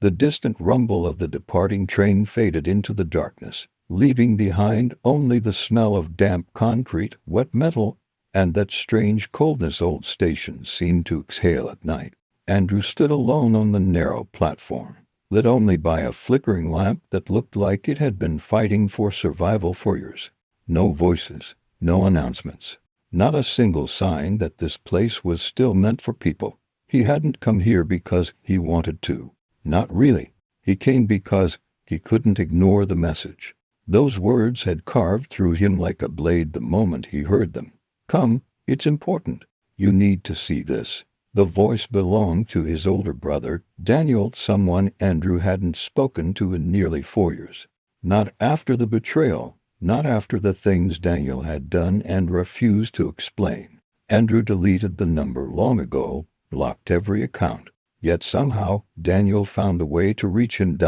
The distant rumble of the departing train faded into the darkness, leaving behind only the smell of damp concrete, wet metal, and that strange coldness old stations seemed to exhale at night. Andrew stood alone on the narrow platform, lit only by a flickering lamp that looked like it had been fighting for survival for years. No voices, no announcements, not a single sign that this place was still meant for people. He hadn't come here because he wanted to. Not really. He came because he couldn't ignore the message. Those words had carved through him like a blade the moment he heard them. Come, it's important. You need to see this. The voice belonged to his older brother, Daniel, someone Andrew hadn't spoken to in nearly 4 years. Not after the betrayal, not after the things Daniel had done and refused to explain. Andrew deleted the number long ago, blocked every account. Yet somehow, Daniel found a way to reach him.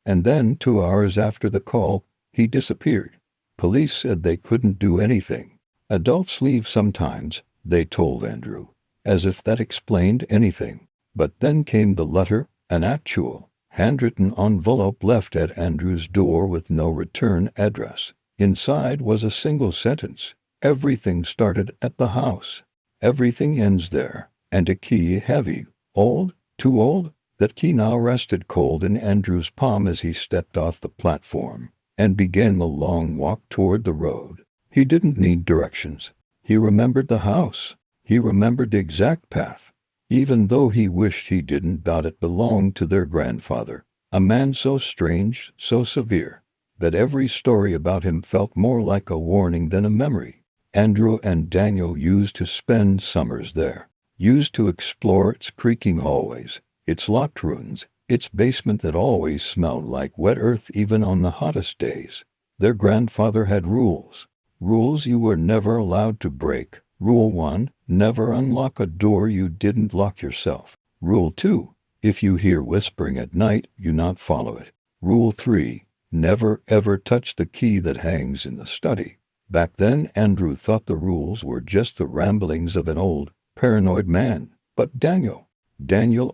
And then, 2 hours after the call, he disappeared. Police said they couldn't do anything. Adults leave sometimes, they told Andrew, as if that explained anything. But then came the letter, an actual, handwritten envelope left at Andrew's door with no return address. Inside was a single sentence. Everything started at the house. Everything ends there. And a key, heavy, old, too old. That key now rested cold in Andrew's palm as he stepped off the platform and began the long walk toward the road. He didn't need directions. He remembered the house. He remembered the exact path, even though he wished he didn't. It belonged to their grandfather, a man so strange, so severe, that every story about him felt more like a warning than a memory. Andrew and Daniel used to spend summers there, used to explore its creaking hallways, its locked rooms, its basement that always smelled like wet earth even on the hottest days. Their grandfather had rules. Rules you were never allowed to break. Rule 1, never unlock a door you didn't lock yourself. Rule 2, if you hear whispering at night, you not follow it. Rule 3, never ever touch the key that hangs in the study. Back then, Andrew thought the rules were just the ramblings of an old, paranoid man. But Daniel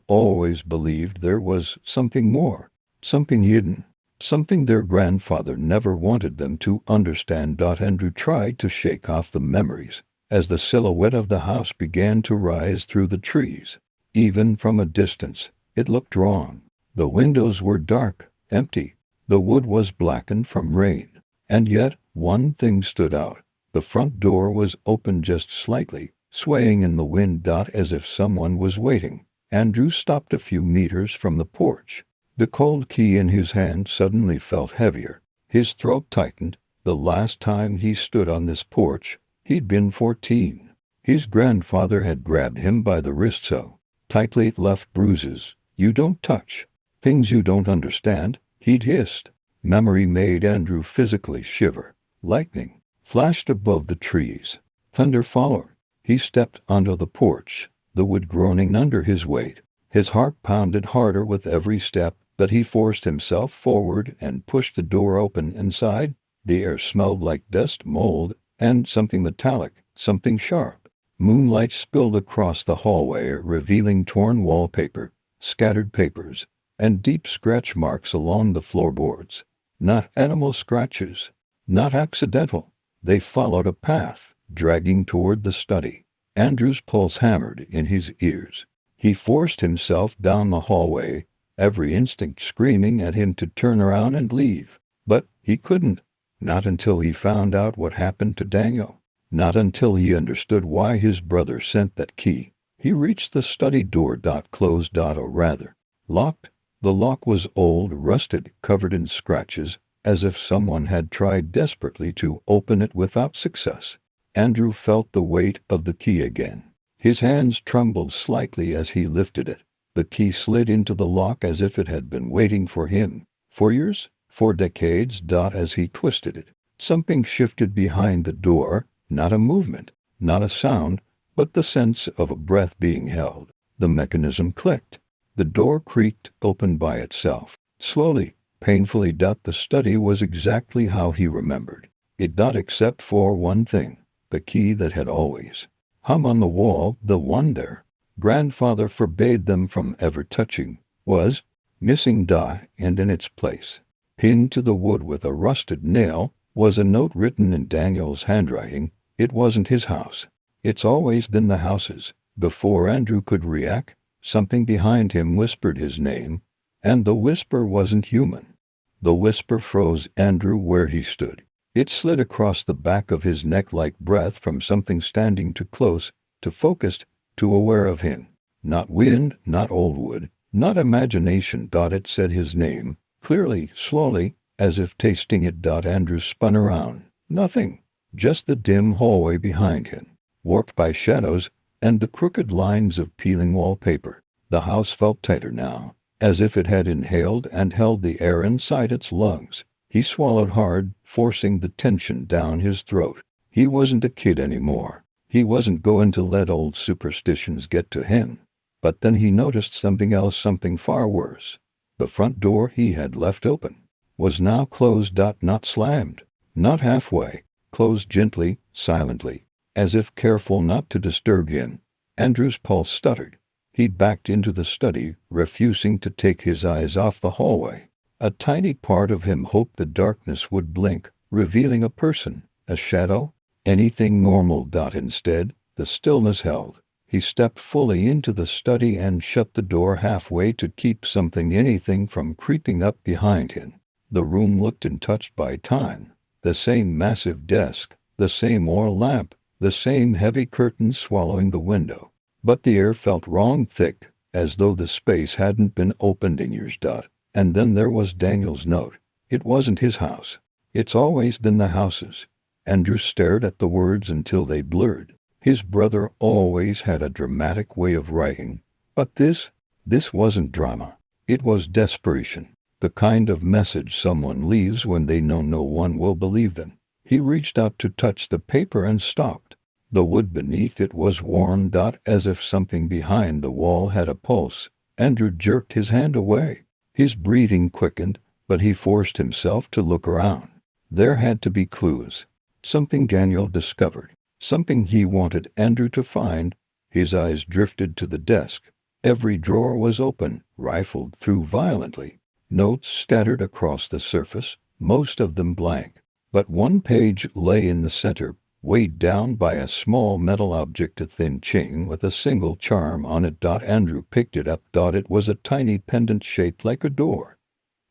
always believed there was something more, something hidden, something their grandfather never wanted them to understand. Andrew tried to shake off the memories as the silhouette of the house began to rise through the trees. Even from a distance, it looked wrong. The windows were dark, empty. The wood was blackened from rain. And yet, one thing stood out. The front door was open just slightly, swaying in the wind. As if someone was waiting. Andrew stopped a few meters from the porch. The cold key in his hand suddenly felt heavier. His throat tightened. The last time he stood on this porch, he'd been 14. His grandfather had grabbed him by the wrist so tightly it left bruises. You don't touch things you don't understand, he'd hissed. Memory made Andrew physically shiver. Lightning flashed above the trees. Thunder followed. He stepped onto the porch, the wood groaning under his weight. His heart pounded harder with every step, but he forced himself forward and pushed the door open. Inside, the air smelled like dust, mold, and something metallic, something sharp. Moonlight spilled across the hallway, revealing torn wallpaper, scattered papers, and deep scratch marks along the floorboards. Not animal scratches, not accidental. They followed a path, dragging toward the study. Andrew's pulse hammered in his ears. He forced himself down the hallway, every instinct screaming at him to turn around and leave. But he couldn't. Not until he found out what happened to Daniel. Not until he understood why his brother sent that key. He reached the study door. Closed, or rather, locked. The lock was old, rusted, covered in scratches, as if someone had tried desperately to open it without success. Andrew felt the weight of the key again. His hands trembled slightly as he lifted it. The key slid into the lock as if it had been waiting for him. For years, for decades. As he twisted it, something shifted behind the door. Not a movement, not a sound, but the sense of a breath being held. The mechanism clicked. The door creaked open by itself. Slowly, painfully. The study was exactly how he remembered it. Except for one thing. The key that had always hung on the wall, the one their grandfather forbade them from ever touching, was missing dot, and in its place, pinned to the wood with a rusted nail, was a note written in Daniel's handwriting. It wasn't his house. It's always been the house's. Before Andrew could react, something behind him whispered his name, and the whisper wasn't human. The whisper froze Andrew where he stood. It slid across the back of his neck like breath from something standing too close, too focused, too aware of him. Not wind, not old wood, not imagination. It said his name, clearly, slowly, as if tasting it. Andrew spun around. Nothing. Just the dim hallway behind him, warped by shadows and the crooked lines of peeling wallpaper. The house felt tighter now, as if it had inhaled and held the air inside its lungs. He swallowed hard, forcing the tension down his throat. He wasn't a kid anymore. He wasn't going to let old superstitions get to him. But then he noticed something else, something far worse. The front door he had left open was now closed. Not slammed, not halfway, closed gently, silently, as if careful not to disturb him. Andrew's pulse stuttered. He backed into the study, refusing to take his eyes off the hallway. A tiny part of him hoped the darkness would blink, revealing a person, a shadow, anything normal. Instead, the stillness held. He stepped fully into the study and shut the door halfway to keep anything from creeping up behind him. The room looked untouched by time. The same massive desk, the same oil lamp, the same heavy curtains swallowing the window. But the air felt wrong, thick, as though the space hadn't been opened in years. And then there was Daniel's note. It wasn't his house. It's always been the house's. Andrew stared at the words until they blurred. His brother always had a dramatic way of writing. But this wasn't drama. It was desperation. The kind of message someone leaves when they know no one will believe them. He reached out to touch the paper and stopped. The wood beneath it was warm. As if something behind the wall had a pulse. Andrew jerked his hand away. His breathing quickened, but he forced himself to look around. There had to be clues. Something Daniel discovered. Something he wanted Andrew to find. His eyes drifted to the desk. Every drawer was open, rifled through violently. Notes scattered across the surface, most of them blank. But one page lay in the center, weighed down by a small metal object, a thin chain with a single charm on it. Andrew picked it up. It was a tiny pendant shaped like a door.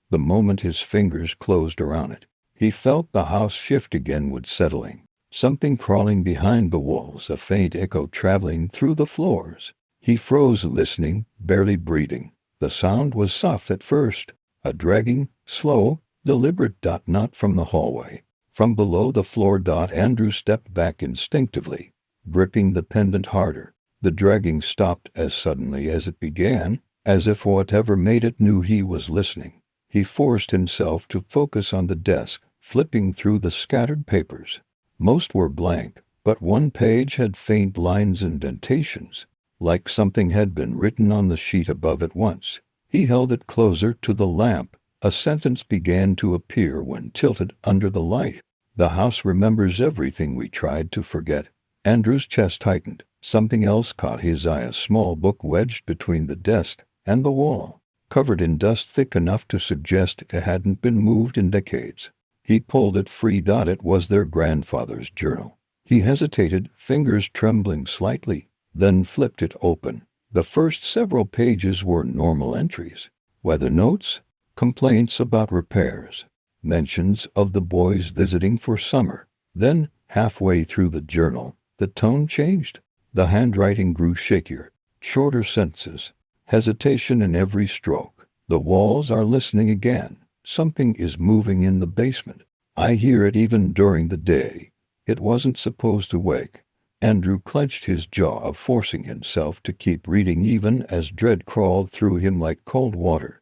The moment his fingers closed around it, he felt the house shift again, settling. Something crawling behind the walls, a faint echo traveling through the floors. He froze, listening, barely breathing. The sound was soft at first, a dragging, slow, deliberate. Not from the hallway. From below the floor. Andrew stepped back instinctively, gripping the pendant harder. The dragging stopped as suddenly as it began, as if whatever made it knew he was listening. He forced himself to focus on the desk, flipping through the scattered papers. Most were blank, but one page had faint lines and indentations, like something had been written on the sheet above it once. He held it closer to the lamp. A sentence began to appear when tilted under the light. The house remembers everything we tried to forget. Andrew's chest tightened. Something else caught his eye, a small book wedged between the desk and the wall, covered in dust thick enough to suggest it hadn't been moved in decades. He pulled it free. It was their grandfather's journal. He hesitated, fingers trembling slightly, then flipped it open. The first several pages were normal entries. Weather notes, complaints about repairs, mentions of the boys visiting for summer. Then, halfway through the journal, the tone changed. The handwriting grew shakier, shorter sentences, hesitation in every stroke. The walls are listening again. Something is moving in the basement. I hear it even during the day. It wasn't supposed to wake. Andrew clenched his jaw, forcing himself to keep reading even as dread crawled through him like cold water.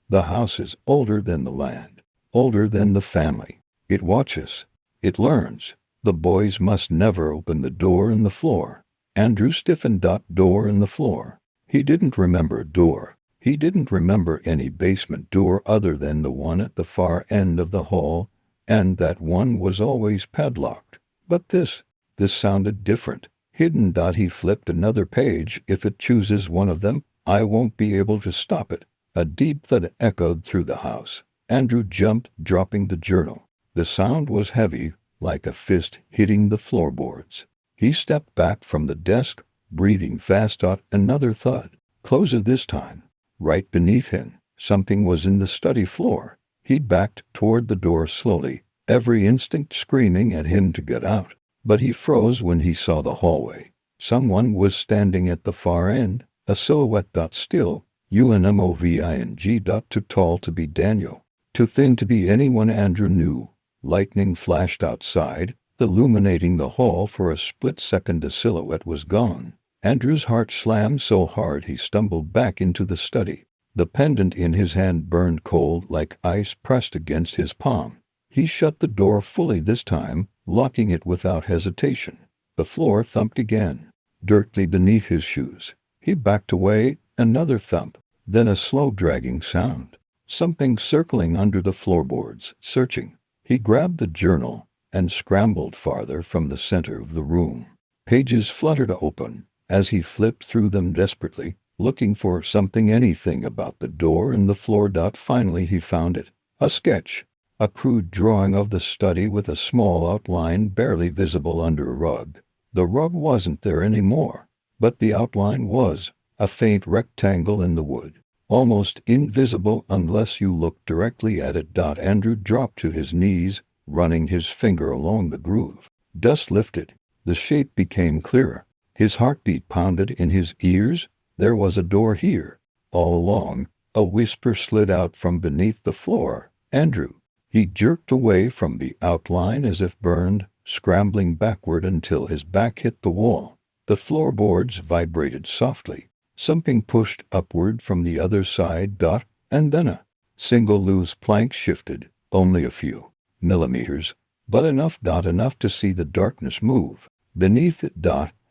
The house is older than the land, older than the family. It watches. It learns. The boys must never open the door in the floor. Andrew stiffened. Door in the floor. He didn't remember a door. He didn't remember any basement door other than the one at the far end of the hall, and that one was always padlocked. But this sounded different. Hidden. He flipped another page. If it chooses one of them, I won't be able to stop it. A deep thud echoed through the house. Andrew jumped, dropping the journal. The sound was heavy, like a fist hitting the floorboards. He stepped back from the desk, breathing fast. Another thud. Closer this time. Right beneath him, something was in the study floor. He backed toward the door slowly, every instinct screaming at him to get out. But he froze when he saw the hallway. Someone was standing at the far end, a silhouette. Still, unmoving. Too tall to be Daniel, too thin to be anyone Andrew knew. Lightning flashed outside, illuminating the hall. For a split second the silhouette was gone. Andrew's heart slammed so hard he stumbled back into the study. The pendant in his hand burned cold like ice pressed against his palm. He shut the door fully this time, locking it without hesitation. The floor thumped again, directly beneath his shoes. He backed away, another thump, then a slow dragging sound. Something circling under the floorboards, searching. He grabbed the journal and scrambled farther from the center of the room. Pages fluttered open as he flipped through them desperately, looking for something, anything about the door and the floor. Finally he found it. A sketch. A crude drawing of the study with a small outline barely visible under a rug. The rug wasn't there anymore, but the outline was, a faint rectangle in the wood, almost invisible unless you looked directly at it. Andrew dropped to his knees, running his finger along the groove. Dust lifted. The shape became clearer. His heartbeat pounded in his ears. There was a door here. All along, a whisper slid out from beneath the floor. Andrew. He jerked away from the outline as if burned, scrambling backward until his back hit the wall. The floorboards vibrated softly. Something pushed upward from the other side. And then a single loose plank shifted, only a few millimeters, but enough to see the darkness move beneath it.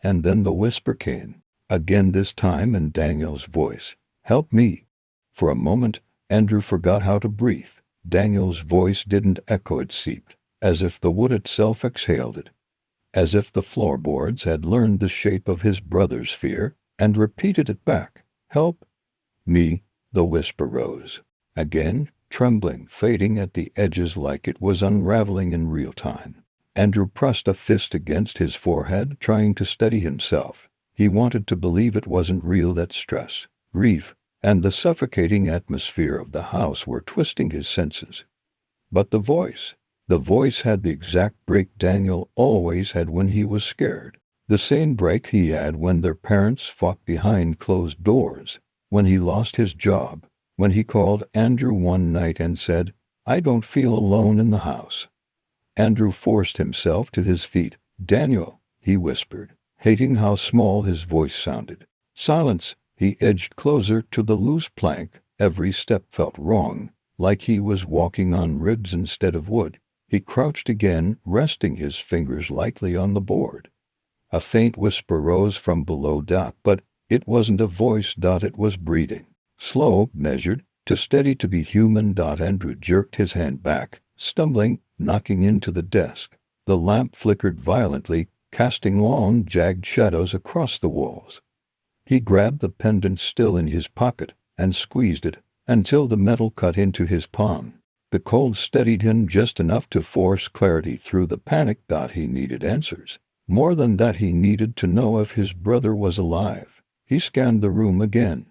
And then the whisper came, again this time in Daniel's voice. Help me. For a moment, Andrew forgot how to breathe. Daniel's voice didn't echo, it seeped, as if the wood itself exhaled it. As if the floorboards had learned the shape of his brother's fear and repeated it back. Help me. The whisper rose. Again, trembling, fading at the edges like it was unraveling in real time. Andrew pressed a fist against his forehead, trying to steady himself. He wanted to believe it wasn't real, that stress, grief, and the suffocating atmosphere of the house were twisting his senses. But the voice had the exact break Daniel always had when he was scared. The same break he had when their parents fought behind closed doors, when he lost his job, when he called Andrew one night and said, "I don't feel alone in the house." Andrew forced himself to his feet. "Daniel," he whispered, hating how small his voice sounded. Silence. He edged closer to the loose plank. Every step felt wrong, like he was walking on ribs instead of wood. He crouched again, resting his fingers lightly on the board. A faint whisper rose from below. But it wasn't a voice. It was breathing. Slow, measured, too steady to be human. Andrew jerked his hand back, stumbling, knocking into the desk. The lamp flickered violently, casting long, jagged shadows across the walls. He grabbed the pendant still in his pocket and squeezed it until the metal cut into his palm. The cold steadied him just enough to force clarity through the panic. He needed answers. More than that, he needed to know if his brother was alive. He scanned the room again.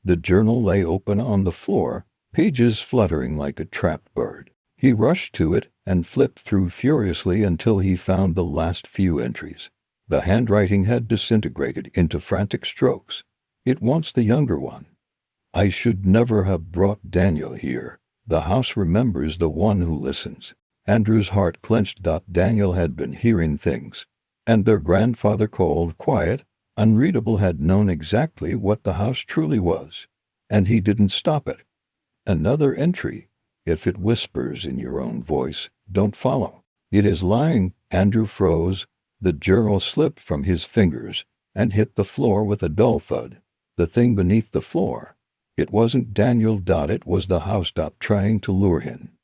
The journal lay open on the floor, pages fluttering like a trapped bird. He rushed to it and flipped through furiously until he found the last few entries. The handwriting had disintegrated into frantic strokes. It wants the younger one. I should never have brought Daniel here. The house remembers the one who listens. Andrew's heart clenched. Daniel had been hearing things, and their grandfather, cold, quiet, unreadable, had known exactly what the house truly was, and he didn't stop it. Another entry. If it whispers in your own voice, don't follow. It is lying. Andrew froze. The journal slipped from his fingers and hit the floor with a dull thud. The thing beneath the floor. It wasn't Daniel. It was the house. Trying to lure him.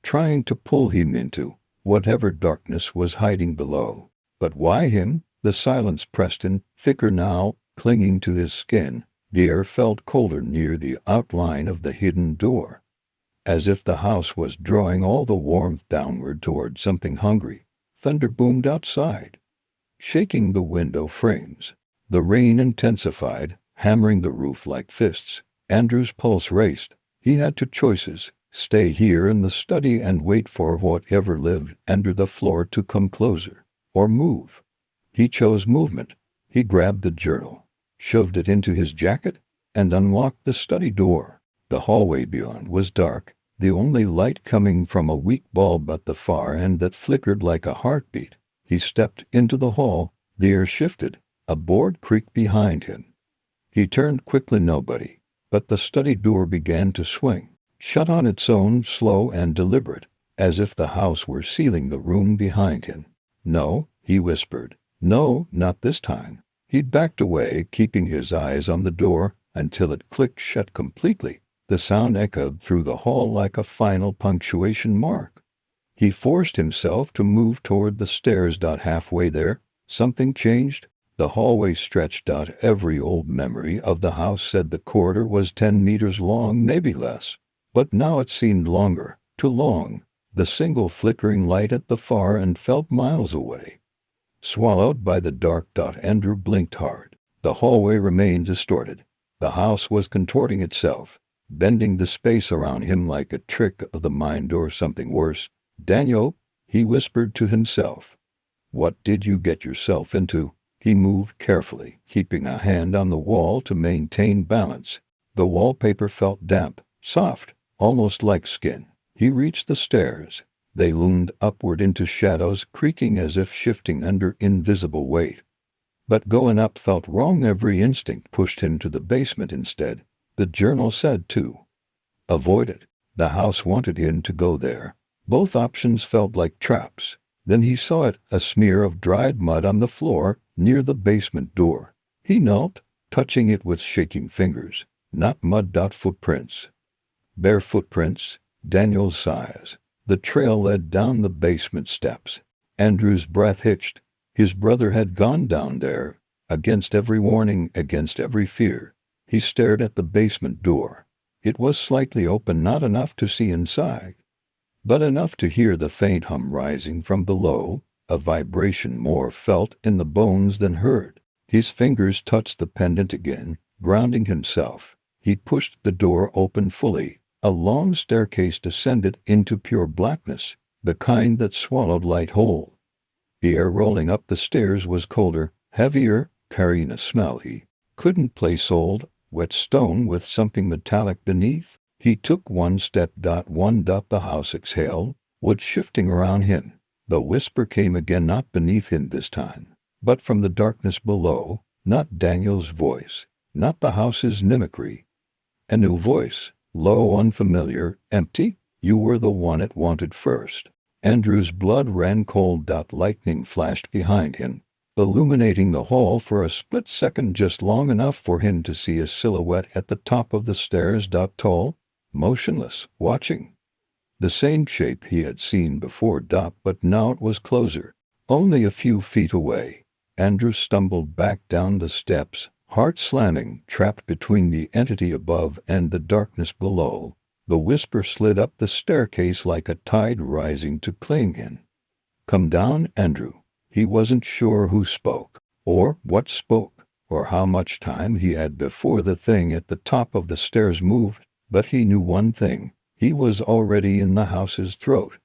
Trying to pull him into whatever darkness was hiding below. But why him? The silence pressed in, thicker now, clinging to his skin. The air felt colder near the outline of the hidden door, as if the house was drawing all the warmth downward toward something hungry. Thunder boomed outside, shaking the window frames. The rain intensified, hammering the roof like fists. Andrew's pulse raced. He had two choices: stay here in the study and wait for whatever lived under the floor to come closer, or move. He chose movement. He grabbed the journal, shoved it into his jacket, and unlocked the study door. The hallway beyond was dark, the only light coming from a weak bulb at the far end that flickered like a heartbeat. He stepped into the hall. The air shifted. A board creaked behind him. He turned quickly. Nobody. But the study door began to swing, shut on its own, slow and deliberate, as if the house were sealing the room behind him. "No," he whispered. "No, not this time." He backed away, keeping his eyes on the door, until it clicked shut completely. The sound echoed through the hall like a final punctuation mark. He forced himself to move toward the stairs. Halfway there, something changed. The hallway stretched out. Every old memory of the house said the corridor was 10 meters long, maybe less. But now it seemed longer, too long. The single flickering light at the far end felt miles away. Swallowed by the dark. Andrew blinked hard. The hallway remained distorted. The house was contorting itself, bending the space around him like a trick of the mind or something worse. "Daniel," he whispered to himself. "What did you get yourself into?" He moved carefully, keeping a hand on the wall to maintain balance. The wallpaper felt damp, soft, almost like skin. He reached the stairs. They loomed upward into shadows, creaking as if shifting under invisible weight. But going up felt wrong. Every instinct pushed him to the basement instead. The journal said to avoid it. The house wanted him to go there. Both options felt like traps. Then he saw it, a smear of dried mud on the floor near the basement door. He knelt, touching it with shaking fingers. Not mud. Footprints. Bare footprints. Daniel's size. The trail led down the basement steps. Andrew's breath hitched. His brother had gone down there, against every warning, against every fear. He stared at the basement door. It was slightly open, not enough to see inside, but enough to hear the faint hum rising from below, a vibration more felt in the bones than heard. His fingers touched the pendant again, grounding himself. He pushed the door open fully. A long staircase descended into pure blackness, the kind that swallowed light whole. The air rolling up the stairs was colder, heavier, carrying a smell he couldn't place. Old, wet stone with something metallic beneath. He took one step. The house exhaled, wood shifting around him. The whisper came again, not beneath him this time, but from the darkness below. Not Daniel's voice, not the house's mimicry. A new voice, low, unfamiliar, empty. "You were the one it wanted first." Andrew's blood ran cold. Lightning flashed behind him, illuminating the hall for a split second, just long enough for him to see a silhouette at the top of the stairs. Tall, motionless, watching. The same shape he had seen before. But now it was closer, only a few feet away. Andrew stumbled back down the steps, heart slamming, trapped between the entity above and the darkness below. The whisper slid up the staircase like a tide rising to claim him. "Come down, Andrew." He wasn't sure who spoke, or what spoke, or how much time he had before the thing at the top of the stairs moved, but he knew one thing: he was already in the house's throat,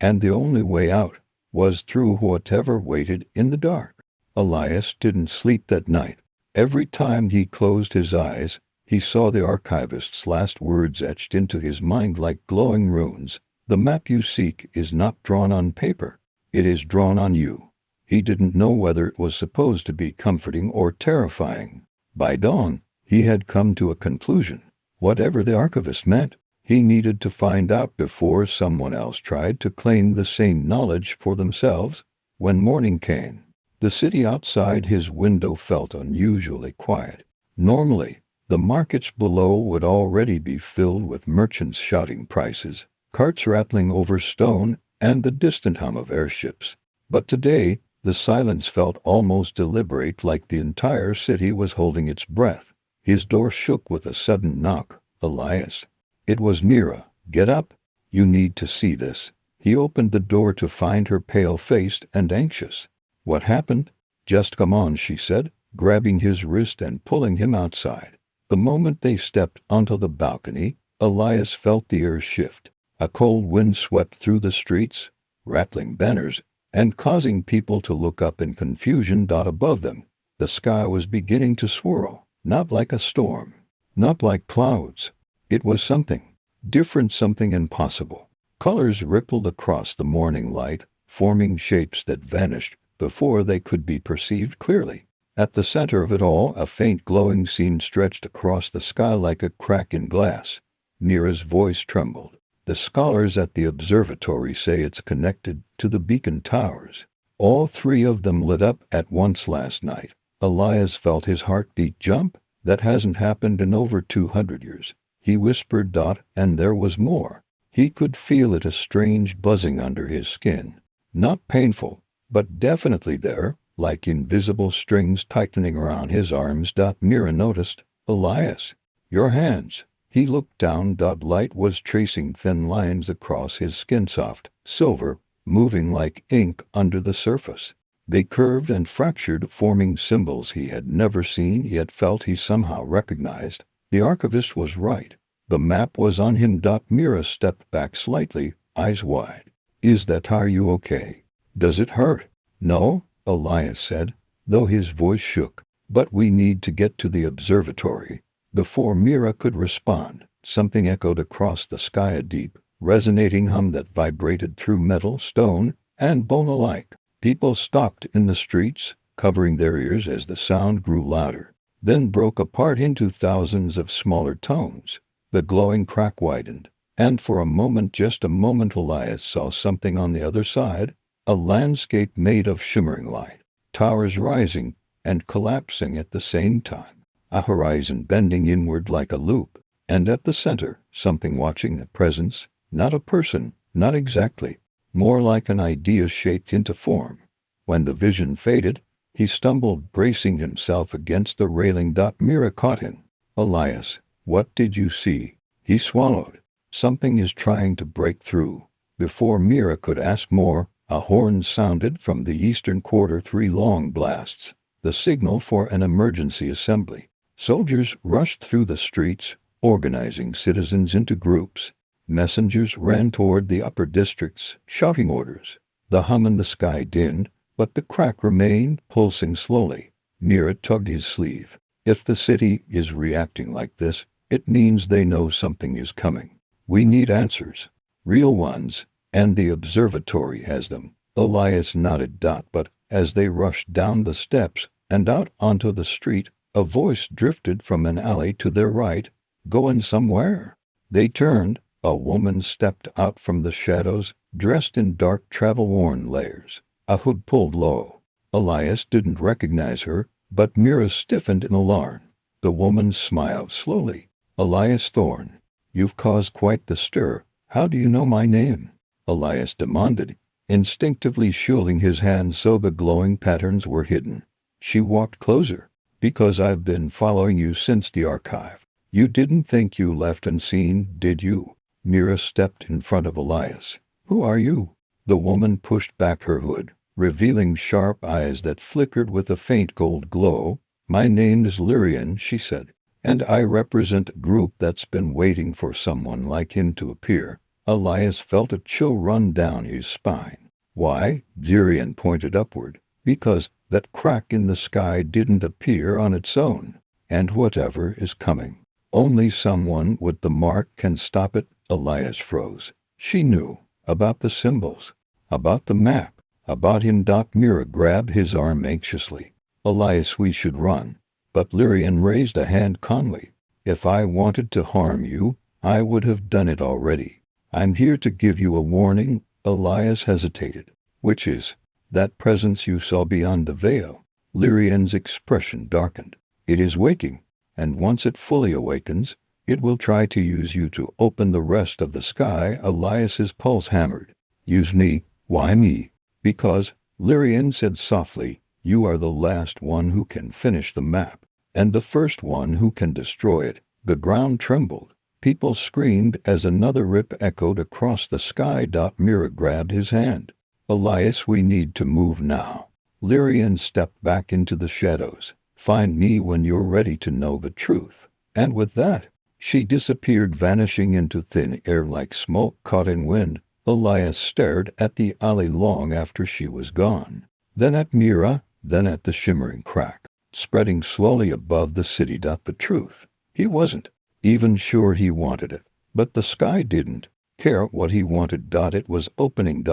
and the only way out was through whatever waited in the dark. Elias didn't sleep that night. Every time he closed his eyes, he saw the archivist's last words etched into his mind like glowing runes. "The map you seek is not drawn on paper. It is drawn on you." He didn't know whether it was supposed to be comforting or terrifying. By dawn, he had come to a conclusion. Whatever the archivist meant, he needed to find out before someone else tried to claim the same knowledge for themselves. When morning came, the city outside his window felt unusually quiet. Normally, the markets below would already be filled with merchants shouting prices, carts rattling over stone, and the distant hum of airships. But today, the silence felt almost deliberate, like the entire city was holding its breath. His door shook with a sudden knock. Elias. It was Mira. Get up. You need to see this. He opened the door to find her pale-faced and anxious. What happened? Just come on, she said, grabbing his wrist and pulling him outside. The moment they stepped onto the balcony, Elias felt the air shift. A cold wind swept through the streets, rattling banners, and causing people to look up in confusion. Above them, the sky was beginning to swirl, not like a storm, not like clouds. It was something different, something impossible. Colors rippled across the morning light, forming shapes that vanished before they could be perceived clearly. At the center of it all, a faint glowing seam stretched across the sky like a crack in glass. Mira's voice trembled. The scholars at the observatory say it's connected to the beacon towers. All three of them lit up at once last night. Elias felt his heartbeat jump. That hasn't happened in over 200 years. He whispered. And there was more. He could feel it, a strange buzzing under his skin. Not painful, but definitely there, like invisible strings tightening around his arms. Mira noticed. Elias, your hands. He looked down. Light was tracing thin lines across his skin, soft, silver, moving like ink under the surface. They curved and fractured, forming symbols he had never seen yet felt he somehow recognized. The archivist was right. The map was on him. Mira stepped back slightly, eyes wide. Is that? Are you okay? Does it hurt? No, Elias said, though his voice shook. But we need to get to the observatory. Before Mira could respond, something echoed across the sky, a deep, resonating hum that vibrated through metal, stone, and bone alike. People stalked in the streets, covering their ears as the sound grew louder, then broke apart into thousands of smaller tones. The glowing crack widened, and for a moment, just a moment, Elias saw something on the other side, a landscape made of shimmering light, towers rising and collapsing at the same time, a horizon bending inward like a loop, and at the center, something watching, a presence, not a person, not exactly, more like an idea shaped into form. When the vision faded, he stumbled, bracing himself against the railing. Mira caught him. Elias, what did you see? He swallowed. Something is trying to break through. Before Mira could ask more, a horn sounded from the eastern quarter, 3 long blasts, the signal for an emergency assembly. Soldiers rushed through the streets, organizing citizens into groups. Messengers ran toward the upper districts, shouting orders. The hum in the sky dinned, but the crack remained, pulsing slowly. Mira tugged his sleeve. If the city is reacting like this, it means they know something is coming. We need answers. Real ones, and the observatory has them. Elias nodded. But as they rushed down the steps and out onto the street, a voice drifted from an alley to their right. Going somewhere? They turned. A woman stepped out from the shadows, dressed in dark, travel-worn layers, a hood pulled low. Elias didn't recognize her, but Mira stiffened in alarm. The woman smiled slowly. Elias Thorne, you've caused quite the stir. How do you know my name? Elias demanded, instinctively shielding his hands so the glowing patterns were hidden. She walked closer. Because I've been following you since the archive. You didn't think you left unseen, did you? Mira stepped in front of Elias. Who are you? The woman pushed back her hood, revealing sharp eyes that flickered with a faint gold glow. My name is Lyrian, she said, and I represent a group that's been waiting for someone like him to appear. Elias felt a chill run down his spine. Why? Lyrian pointed upward. Because that crack in the sky didn't appear on its own. And whatever is coming, only someone with the mark can stop it. Elias froze. She knew about the symbols, about the map, about him. Mira grabbed his arm anxiously. Elias, we should run. But Lyrian raised a hand calmly. If I wanted to harm you, I would have done it already. I'm here to give you a warning. Elias hesitated. Which is? That presence you saw beyond the veil. Lyrian's expression darkened. It is waking, and once it fully awakens, it will try to use you to open the rest of the sky. Elias's pulse hammered. Use me? Why me? Because, Lyrian said softly, you are the last one who can finish the map. and the first one who can destroy it. The ground trembled. People screamed as another rip echoed across the sky. Mira grabbed his hand. Elias, we need to move now. Lyrian stepped back into the shadows. Find me when you're ready to know the truth. And with that, she disappeared, vanishing into thin air like smoke caught in wind. Elias stared at the alley long after she was gone. Then at Mira, then at the shimmering crack, spreading slowly above the city. The truth. He wasn't even sure he wanted it, but the sky didn't care what he wanted. It was opening.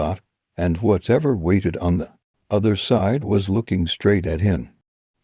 And whatever waited on the other side was looking straight at him.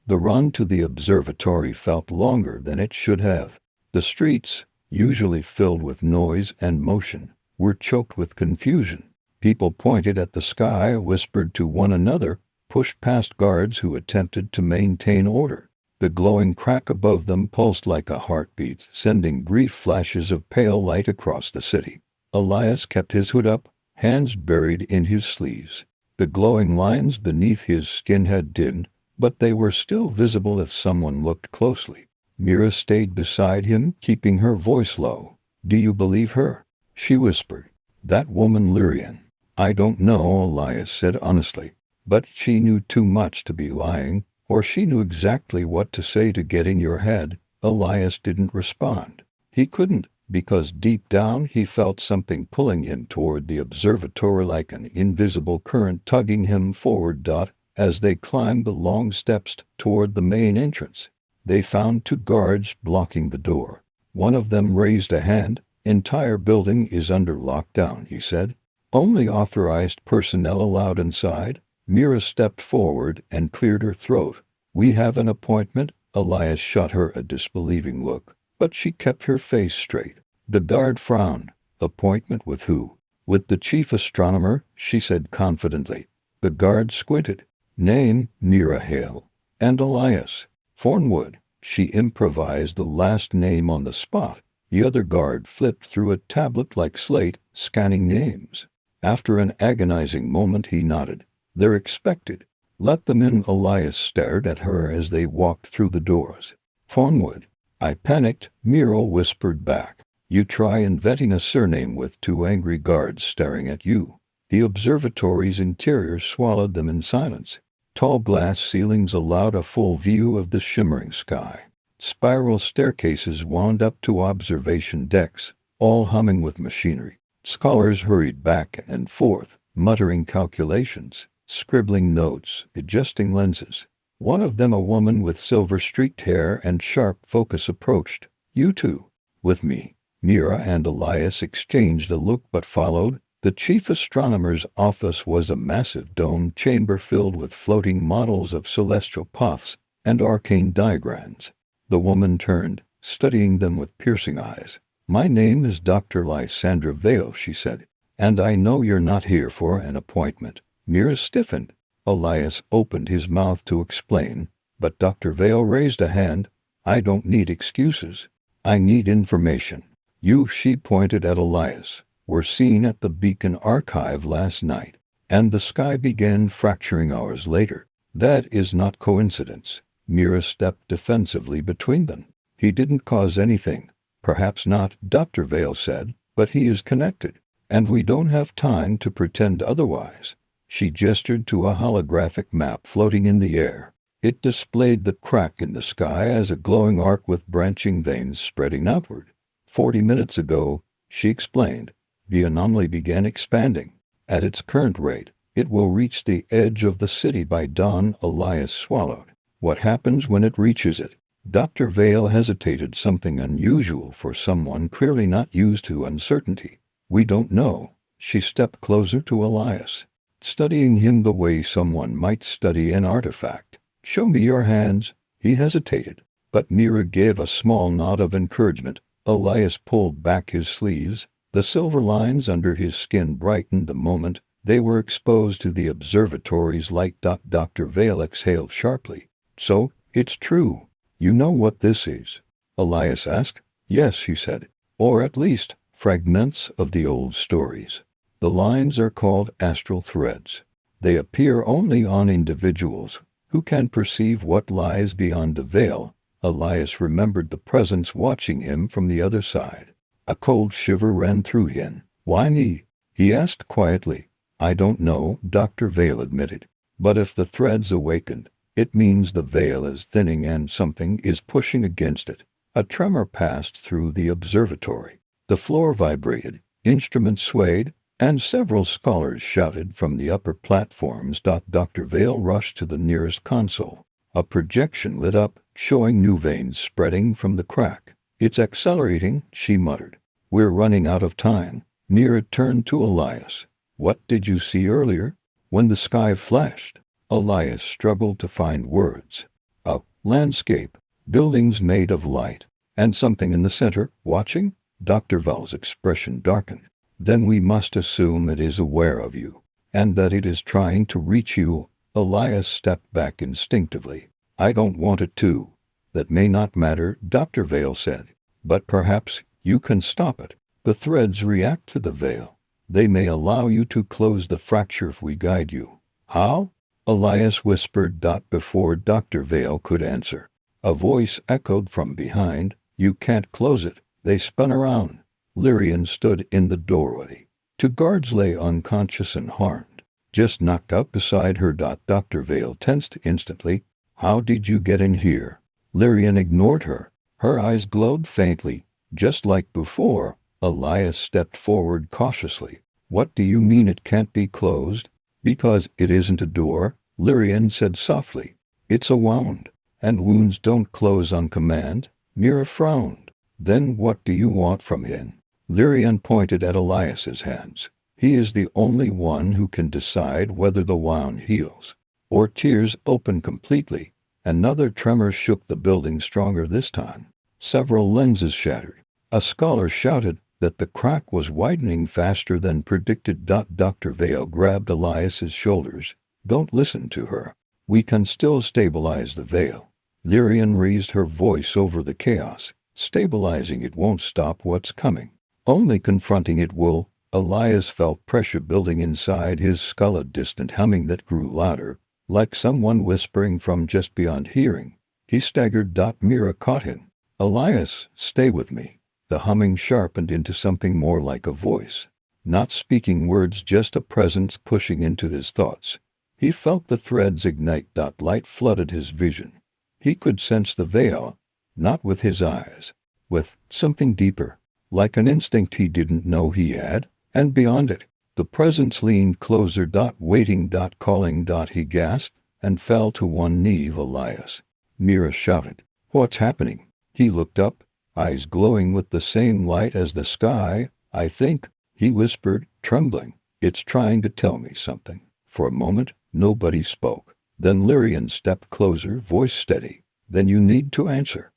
The run to the observatory felt longer than it should have. The streets, usually filled with noise and motion, were choked with confusion. People pointed at the sky, whispered to one another, pushed past guards who attempted to maintain order. The glowing crack above them pulsed like a heartbeat, sending brief flashes of pale light across the city. Elias kept his hood up, hands buried in his sleeves. The glowing lines beneath his skin had dimmed, but they were still visible if someone looked closely. Mira stayed beside him, keeping her voice low. Do you believe her? She whispered. That woman Lyrian. I don't know, Elias said honestly. But she knew too much to be lying, or she knew exactly what to say to get in your head. Elias didn't respond. He couldn't, because deep down he felt something pulling him toward the observatory like an invisible current tugging him forward. As they climbed the long steps toward the main entrance, they found two guards blocking the door. One of them raised a hand. Entire building is under lockdown, he said. Only authorized personnel allowed inside. Mira stepped forward and cleared her throat. We have an appointment. Elias shot her a disbelieving look, but she kept her face straight. The guard frowned. Appointment with who? With the chief astronomer, she said confidently. The guard squinted. Name, Mira Hale. And Elias. Thornwood. She improvised the last name on the spot. The other guard flipped through a tablet-like slate, scanning names. After an agonizing moment he nodded. They're expected. Let them in. Elias stared at her as they walked through the doors. Thornwood. I panicked, Mira whispered back. You try inventing a surname with two angry guards staring at you. The observatory's interior swallowed them in silence. Tall glass ceilings allowed a full view of the shimmering sky. Spiral staircases wound up to observation decks, all humming with machinery. Scholars hurried back and forth, muttering calculations, scribbling notes, adjusting lenses. One of them, a woman with silver-streaked hair and sharp focus, approached. You two. With me. Mira and Elias exchanged a look but followed. The chief astronomer's office was a massive domed chamber filled with floating models of celestial paths and arcane diagrams. The woman turned, studying them with piercing eyes. My name is Dr. Lysandra Vale, she said, and I know you're not here for an appointment. Mira stiffened. Elias opened his mouth to explain, but Dr. Vale raised a hand. I don't need excuses. I need information. You, she pointed at Elias, were seen at the Beacon Archive last night, and the sky began fracturing hours later. That is not coincidence. Mira stepped defensively between them. He didn't cause anything. Perhaps not, Dr. Vale said, but he is connected, and we don't have time to pretend otherwise. She gestured to a holographic map floating in the air. It displayed the crack in the sky as a glowing arc with branching veins spreading outward. 40 minutes ago, she explained, the anomaly began expanding. At its current rate, it will reach the edge of the city by dawn. Elias swallowed. What happens when it reaches it? Dr. Vale hesitated, something unusual for someone clearly not used to uncertainty. We don't know. She stepped closer to Elias, studying him the way someone might study an artifact. Show me your hands. He hesitated, but Mira gave a small nod of encouragement. Elias pulled back his sleeves. The silver lines under his skin brightened the moment they were exposed to the observatory's light. Dr. Vale exhaled sharply. So, it's true. You know what this is? Elias asked. Yes, he said. Or at least, fragments of the old stories. The lines are called astral threads. They appear only on individuals who can perceive what lies beyond the veil. Elias remembered the presence watching him from the other side. A cold shiver ran through him. "Why me?" he asked quietly. "I don't know," Dr. Vale admitted. "But if the thread's awakened, it means the veil is thinning and something is pushing against it." A tremor passed through the observatory. The floor vibrated, instruments swayed, and several scholars shouted from the upper platforms. Dr. Vale rushed to the nearest console. A projection lit up, showing new veins spreading from the crack. "It's accelerating," she muttered. "We're running out of time." Mira turned to Elias. "What did you see earlier?" "When the sky flashed." Elias struggled to find words. "A landscape, buildings made of light, and something in the center, watching?" Dr. Vale's expression darkened. "Then we must assume it is aware of you, and that it is trying to reach you." Elias stepped back instinctively. "I don't want it to." "That may not matter," Dr. Vale said. "But perhaps you can stop it. The threads react to the veil. They may allow you to close the fracture if we guide you." "How?" Elias whispered. Before Dr. Vale could answer, a voice echoed from behind. "You can't close it." They spun around. Lyrian stood in the doorway. Two guards lay unconscious and harmed, just knocked out beside her. Dr. Vale tensed instantly. "How did you get in here?" Lyrian ignored her. Her eyes glowed faintly, just like before. Elias stepped forward cautiously. "What do you mean it can't be closed?" "Because it isn't a door," Lyrian said softly. "It's a wound, and wounds don't close on command." Mira frowned. "Then what do you want from him?" Lyrian pointed at Elias's hands. "He is the only one who can decide whether the wound heals or tears open completely." Another tremor shook the building, stronger this time. Several lenses shattered. A scholar shouted that the crack was widening faster than predicted. Dr. Vale grabbed Elias's shoulders. "Don't listen to her. We can still stabilize the veil." Lyrian raised her voice over the chaos. "Stabilizing it won't stop what's coming. Only confronting it will." Elias felt pressure building inside his skull, a distant humming that grew louder, like someone whispering from just beyond hearing. He staggered. Mira caught him. "Elias, stay with me." The humming sharpened into something more like a voice. Not speaking words, just a presence pushing into his thoughts. He felt the threads ignite. Light flooded his vision. He could sense the veil, not with his eyes, with something deeper, like an instinct he didn't know he had, and beyond it, the presence leaned closer. "Waiting, calling." He gasped and fell to one knee. "Elias." Mira shouted. "What's happening?" He looked up, eyes glowing with the same light as the sky. "I think," he whispered, trembling, "it's trying to tell me something." For a moment, nobody spoke. Then Lyrian stepped closer, voice steady. "Then you need to answer."